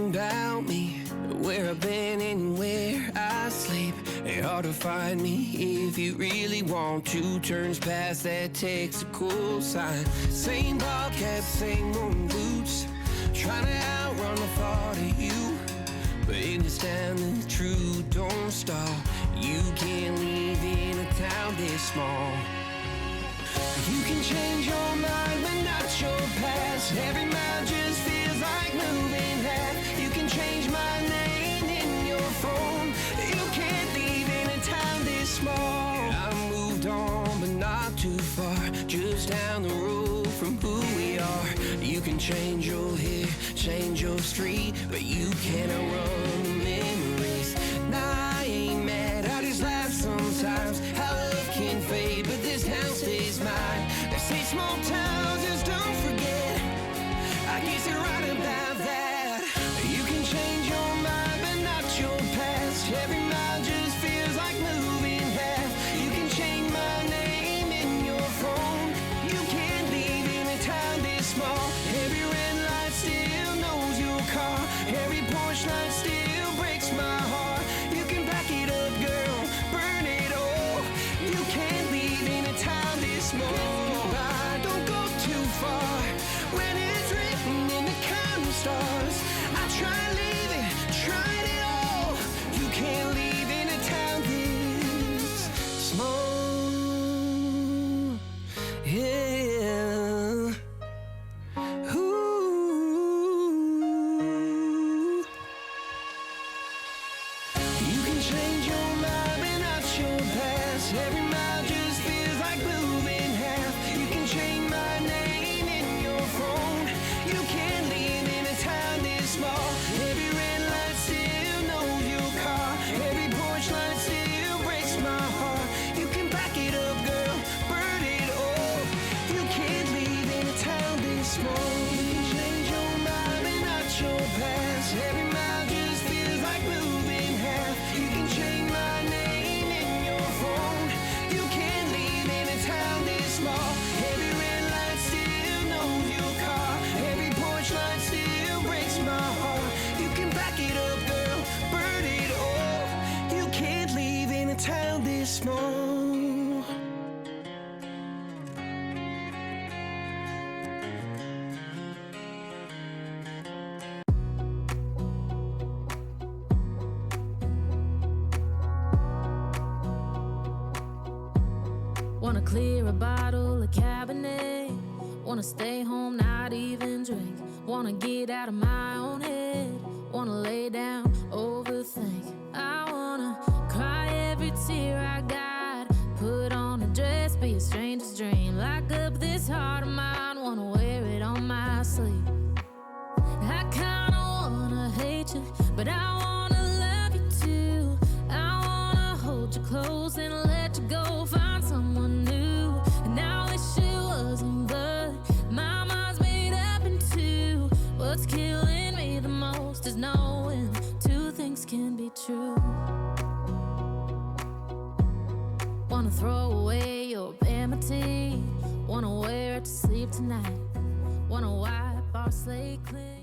everything about me, where I've been and where I sleep. It's hard to find me if you really want to. Turns past that takes a cool sign. Same ball cap, same moon boots, trying to outrun the thought of you. But in this town the truth don't stop. You can't live in a town this small. You can change your mind but not your past. Every mile just feels like moving half. You can change my name in your phone. You can't leave in a town this small. I moved on but not too far, just down the road from who we are. You can change your hair, change your street, but you can't outrun the memories. Nah, I ain't mad, I just laugh sometimes. How love can fade, but this town stays mine. They say small towns just don't forget. I guess you're right about that. You can change your mind, but not your past. Every mile just feels like moving half. You can change my name in your phone. You can't leave in a town this small. Every red light still knows your car. Every porch light still breaks my heart. You can back it up, girl, burn it all. You can't leave in a town this small. Don't go too far when it's written in the counting stars. I tried leaving, tried it all. You can't leave in a town this small. Yeah. Ooh. You can change your mind but not your past. Every mile just feels like moving half. You can change my name in your phone. You can't leave in a town this small. Every red light still knows your car. Every porch light still breaks my heart. You can back it up, girl, burn it all. You can't leave in a town this small. You can change your mind but not your past. Every mile just feels like moving half. You can change my name in your phone. You can't leave in a town this small. Every red light still knows your car. Every porch light still breaks my heart. You can back it up, girl, burn it all. You can't leave in a town this small. Wanna clear a bottle of Cabernet. Wanna stay home, not even drink. Wanna get out of my own head. Wanna lay down, overthink. I wanna cry every tear I got. Put on a dress, be a stranger's dream. Lock up this heart of mine, wanna wear it on my sleeve. I kinda wanna hate you, but I wanna love you too. I wanna hold you close and let you go. Find someone new, and I wish it wasn't, but my mind's made up in two. What's killing me the most is knowing two things can be true. Wanna throw away your vanity. Wanna wear it to sleep tonight. Wanna wipe our slate clean.